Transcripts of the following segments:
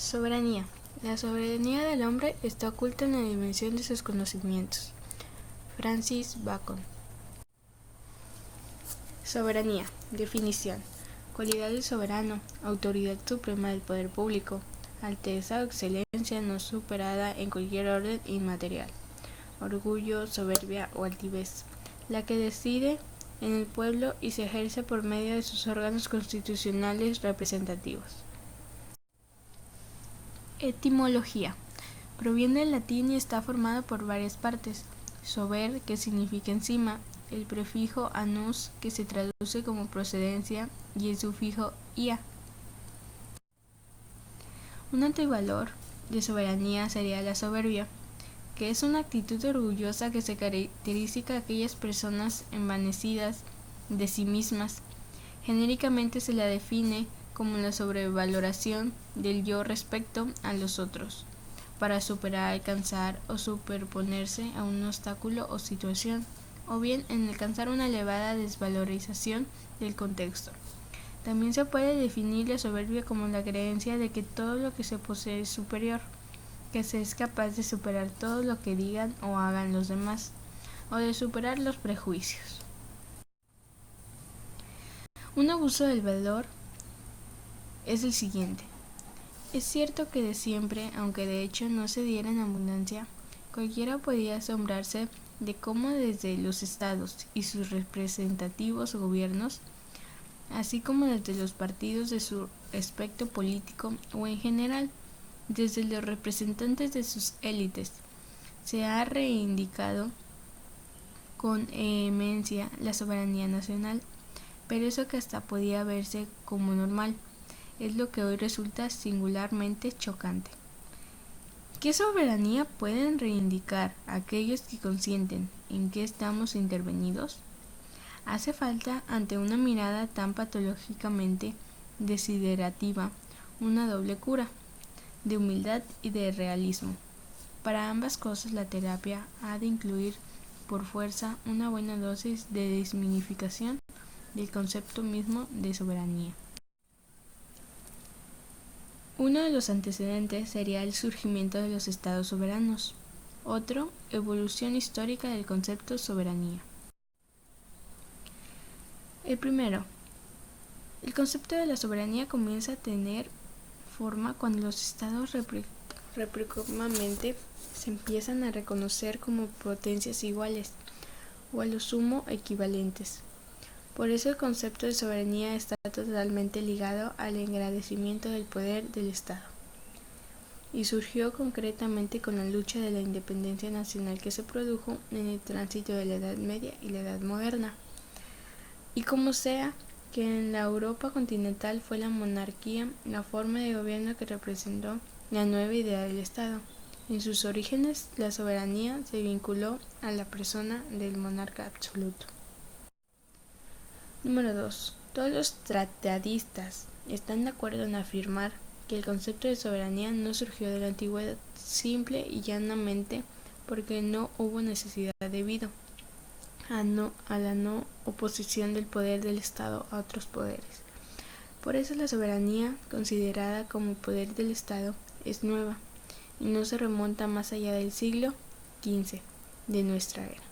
Soberanía. La soberanía del hombre está oculta en la dimensión de sus conocimientos. Francis Bacon. Soberanía. Definición. Cualidad del soberano, autoridad suprema del poder público, alteza o excelencia no superada en cualquier orden inmaterial, orgullo, soberbia o altivez, la que decide en el pueblo y se ejerce por medio de sus órganos constitucionales representativos. Etimología. Proviene del latín y está formado por varias partes. Sober, que significa encima, el prefijo anus, que se traduce como procedencia, y el sufijo ia. Un antivalor de soberanía sería la soberbia, que es una actitud orgullosa que se caracteriza a aquellas personas envanecidas de sí mismas. Genéricamente se la define como la sobrevaloración del yo respecto a los otros, para superar, alcanzar o superponerse a un obstáculo o situación, o bien en alcanzar una elevada desvalorización del contexto. También se puede definir la soberbia como la creencia de que todo lo que se posee es superior, que se es capaz de superar todo lo que digan o hagan los demás, o de superar los prejuicios. Un abuso del valor es el siguiente. Es cierto que de siempre, aunque de hecho no se diera en abundancia, cualquiera podía asombrarse de cómo desde los estados y sus representativos gobiernos, así como desde los partidos de su espectro político o en general, desde los representantes de sus élites, se ha reivindicado con vehemencia la soberanía nacional, pero eso que hasta podía verse como normal, es lo que hoy resulta singularmente chocante. ¿Qué soberanía pueden reivindicar aquellos que consienten en que estamos intervenidos? Hace falta, ante una mirada tan patológicamente desiderativa, una doble cura, de humildad y de realismo. Para ambas cosas la terapia ha de incluir por fuerza una buena dosis de desmitificación del concepto mismo de soberanía. Uno de los antecedentes sería el surgimiento de los estados soberanos. Otro, evolución histórica del concepto soberanía. El primero, el concepto de la soberanía comienza a tener forma cuando los estados recíprocamente se empiezan a reconocer como potencias iguales o a lo sumo equivalentes. Por eso el concepto de soberanía está totalmente ligado al engrandecimiento del poder del Estado, y surgió concretamente con la lucha de la independencia nacional que se produjo en el tránsito de la Edad Media y la Edad Moderna. Y como sea que en la Europa continental fue la monarquía la forma de gobierno que representó la nueva idea del Estado. En sus orígenes, la soberanía se vinculó a la persona del monarca absoluto. Número 2. Todos los tratadistas están de acuerdo en afirmar que el concepto de soberanía no surgió de la antigüedad simple y llanamente porque no hubo necesidad debido a la no oposición del poder del Estado a otros poderes. Por eso la soberanía, considerada como poder del Estado, es nueva y no se remonta más allá del siglo XV de nuestra era.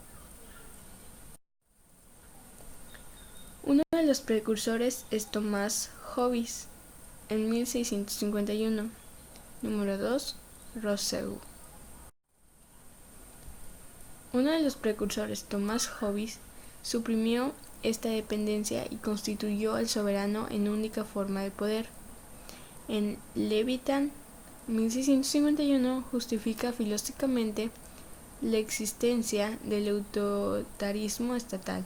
Uno de los precursores es Tomás Hobbes, en 1651. Número 2. Rousseau. Uno de los precursores, Tomás Hobbes, suprimió esta dependencia y constituyó al soberano en única forma de poder. En Leviatán, 1651, justifica filosóficamente la existencia del autoritarismo estatal.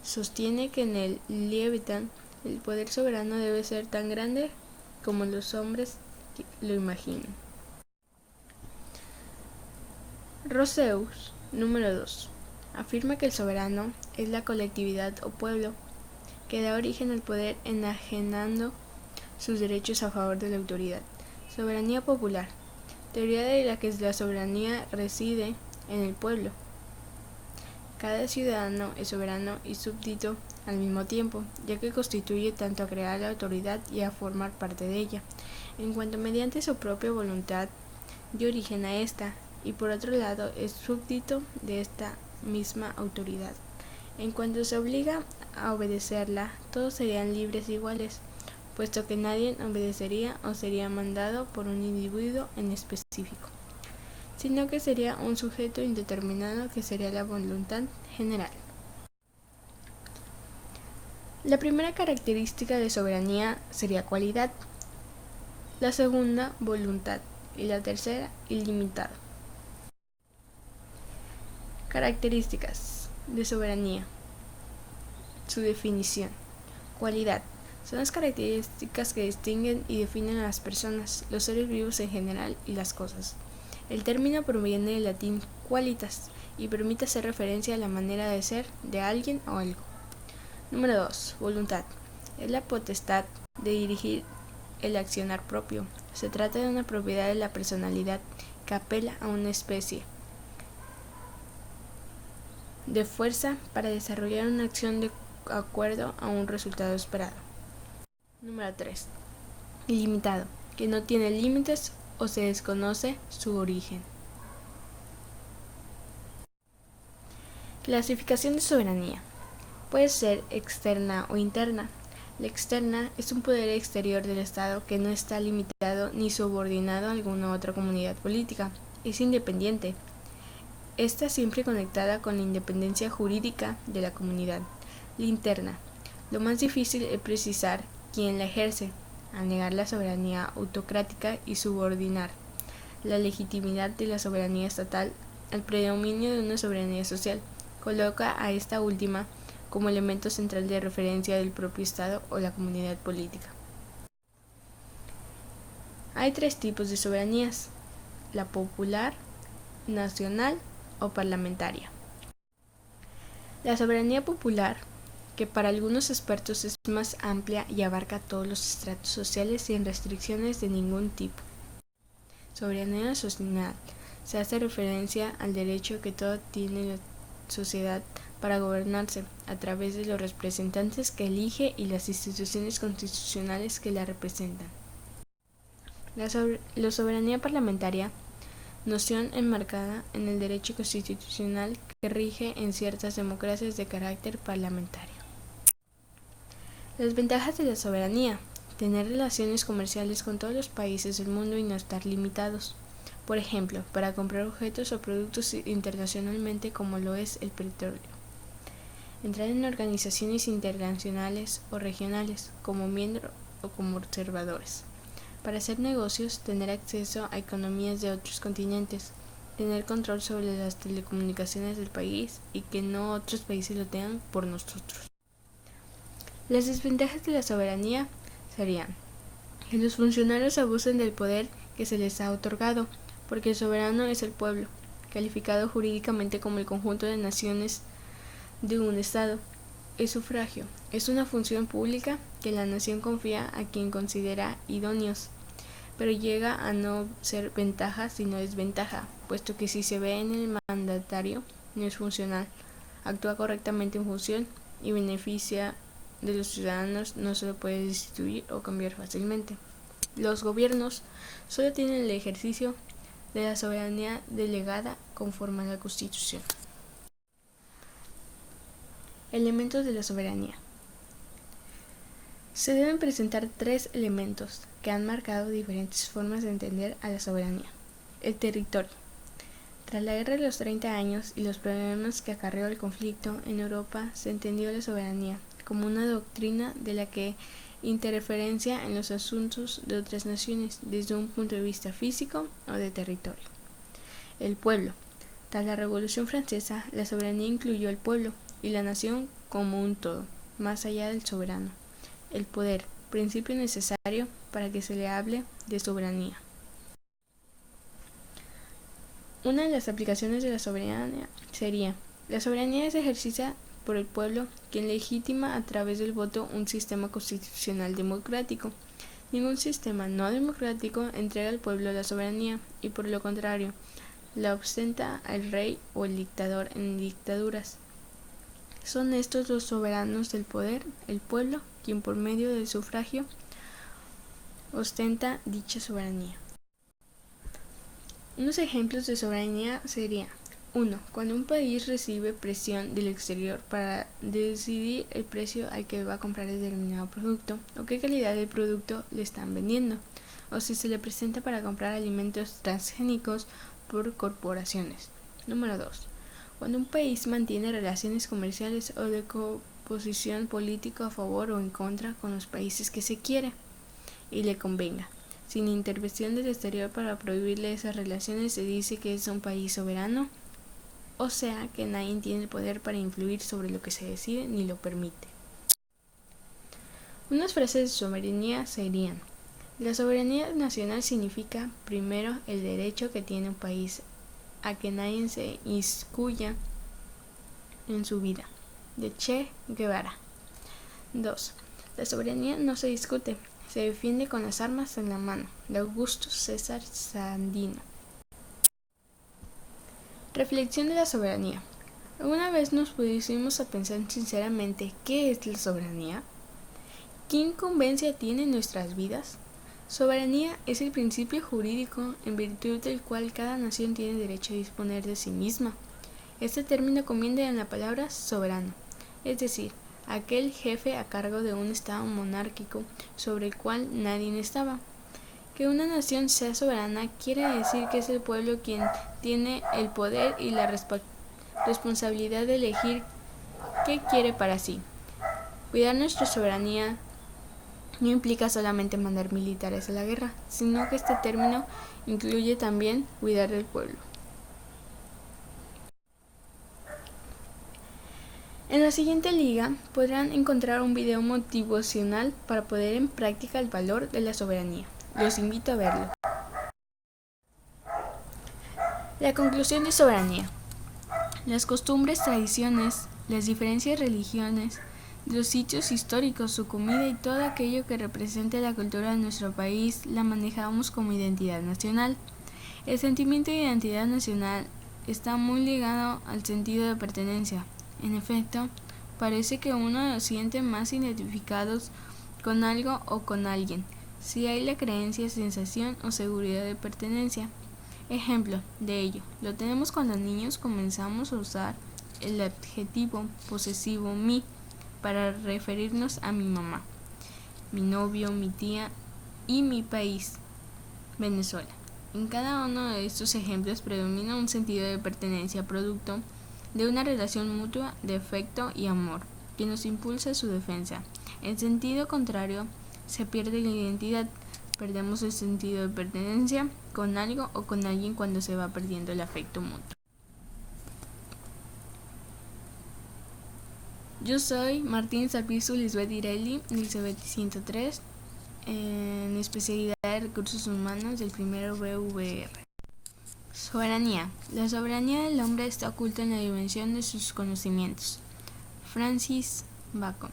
Sostiene que en el Leviatán el poder soberano debe ser tan grande como los hombres lo imaginen. Rousseau, número 2, afirma que el soberano es la colectividad o pueblo que da origen al poder enajenando sus derechos a favor de la autoridad. Soberanía popular, teoría de la que la soberanía reside en el pueblo. Cada ciudadano es soberano y súbdito al mismo tiempo, ya que constituye tanto a crear la autoridad y a formar parte de ella. en cuanto mediante su propia voluntad dio origen a esta, y por otro lado es súbdito de esta misma autoridad. En cuanto se obliga a obedecerla, todos serían libres e iguales, puesto que nadie obedecería o sería mandado por un individuo en específico, sino que sería un sujeto indeterminado que sería la voluntad general. La primera característica de soberanía sería cualidad, la segunda voluntad y la tercera ilimitado. Características de soberanía. Su definición. Cualidad. Son las características que distinguen y definen a las personas, los seres vivos en general y las cosas. El término proviene del latín qualitas y permite hacer referencia a la manera de ser de alguien o algo. Número 2. Voluntad. Es la potestad de dirigir el accionar propio. Se trata de una propiedad de la personalidad que apela a una especie de fuerza para desarrollar una acción de acuerdo a un resultado esperado. Número 3. Ilimitado, que no tiene límites o se desconoce su origen. Clasificación de soberanía. Puede ser externa o interna. La externa es un poder exterior del Estado que no está limitado ni subordinado a alguna otra comunidad política. Es independiente. Está siempre conectada con la independencia jurídica de la comunidad. La interna. Lo más difícil es precisar quién la ejerce, al negar la soberanía autocrática y subordinar la legitimidad de la soberanía estatal al predominio de una soberanía social. Coloca a esta última como elemento central de referencia del propio Estado o la comunidad política. Hay tres tipos de soberanías: la popular, nacional o parlamentaria. La soberanía popular, que para algunos expertos es más amplia y abarca todos los estratos sociales sin restricciones de ningún tipo. Soberanía nacional. Se hace referencia al derecho que toda tiene la sociedad para gobernarse a través de los representantes que elige y las instituciones constitucionales que la representan. La soberanía parlamentaria, noción enmarcada en el derecho constitucional que rige en ciertas democracias de carácter parlamentario. Las ventajas de la soberanía: tener relaciones comerciales con todos los países del mundo y no estar limitados. Por ejemplo, para comprar objetos o productos internacionalmente como lo es el petróleo. Entrar en organizaciones internacionales o regionales como miembros o como observadores. Para hacer negocios, tener acceso a economías de otros continentes, tener control sobre las telecomunicaciones del país y que no otros países lo tengan por nosotros. Las desventajas de la soberanía serían que los funcionarios abusen del poder que se les ha otorgado, porque el soberano es el pueblo, calificado jurídicamente como el conjunto de naciones de un Estado. El sufragio es una función pública que la nación confía a quien considera idóneos, pero llega a no ser ventaja sino desventaja, puesto que si se ve en el mandatario no es funcional, actúa correctamente en función y beneficia de los ciudadanos, no se lo puede destituir o cambiar fácilmente. Los gobiernos solo tienen el ejercicio de la soberanía delegada conforme a la Constitución. Elementos de la soberanía. Se deben presentar tres elementos que han marcado diferentes formas de entender a la soberanía. El territorio. Tras la Guerra de los 30 años y los problemas que acarreó el conflicto en Europa, se entendió la soberanía como una doctrina de la que interferencia en los asuntos de otras naciones desde un punto de vista físico o de territorio. El pueblo. Tras la Revolución Francesa, la soberanía incluyó al pueblo y la nación como un todo, más allá del soberano. El poder, principio necesario para que se le hable de soberanía. Una de las aplicaciones de la soberanía sería: la soberanía es ejercida por el pueblo, quien legitima a través del voto un sistema constitucional democrático. Ningún sistema no democrático entrega al pueblo la soberanía y, por lo contrario, la ostenta el rey o el dictador en dictaduras. Son estos los soberanos del poder, el pueblo, quien por medio del sufragio ostenta dicha soberanía. Unos ejemplos de soberanía serían: 1. Cuando un país recibe presión del exterior para decidir el precio al que va a comprar determinado producto o qué calidad de producto le están vendiendo, o si se le presenta para comprar alimentos transgénicos por corporaciones. Número 2. Cuando un país mantiene relaciones comerciales o de posición política a favor o en contra con los países que se quiere y le convenga. Sin intervención del exterior para prohibirle esas relaciones, se dice que es un país soberano, o sea que nadie tiene el poder para influir sobre lo que se decide ni lo permite. Unas frases de soberanía serían: la soberanía nacional significa, primero, el derecho que tiene un país a que nadie se inmiscuya en su vida, de Che Guevara. 2. La soberanía no se discute, se defiende con las armas en la mano, de Augusto César Sandino. Reflexión de la soberanía. ¿Alguna vez nos pusimos a pensar sinceramente qué es la soberanía? ¿Qué incumbencia tiene en nuestras vidas? Soberanía es el principio jurídico en virtud del cual cada nación tiene derecho a disponer de sí misma. Este término comienza en la palabra soberano, es decir, aquel jefe a cargo de un estado monárquico sobre el cual nadie estaba. Que una nación sea soberana quiere decir que es el pueblo quien tiene el poder y la responsabilidad de elegir qué quiere para sí. Cuidar nuestra soberanía no implica solamente mandar militares a la guerra, sino que este término incluye también cuidar del pueblo. En la siguiente liga podrán encontrar un video motivacional para poner en práctica el valor de la soberanía. Los invito a verlo. La conclusión de soberanía. Las costumbres, tradiciones, las diferentes religiones, los sitios históricos, su comida y todo aquello que represente la cultura de nuestro país la manejamos como identidad nacional. El sentimiento de identidad nacional está muy ligado al sentido de pertenencia. En efecto, parece que uno se siente más identificados con algo o con alguien, si hay la creencia, sensación o seguridad de pertenencia. Ejemplo de ello, lo tenemos cuando niños comenzamos a usar el adjetivo posesivo mi para referirnos a mi mamá, mi novio, mi tía y mi país, Venezuela. En cada uno de estos ejemplos predomina un sentido de pertenencia producto de una relación mutua de afecto y amor que nos impulsa a su defensa. En sentido contrario, se pierde la identidad, perdemos el sentido de pertenencia con algo o con alguien cuando se va perdiendo el afecto mutuo. Yo soy Martín Salpizu Lisbeth Irelli, Elizabeth 103, en especialidad de Recursos Humanos del primero BVR. Soberanía. La soberanía del hombre está oculta en la dimensión de sus conocimientos. Francis Bacon.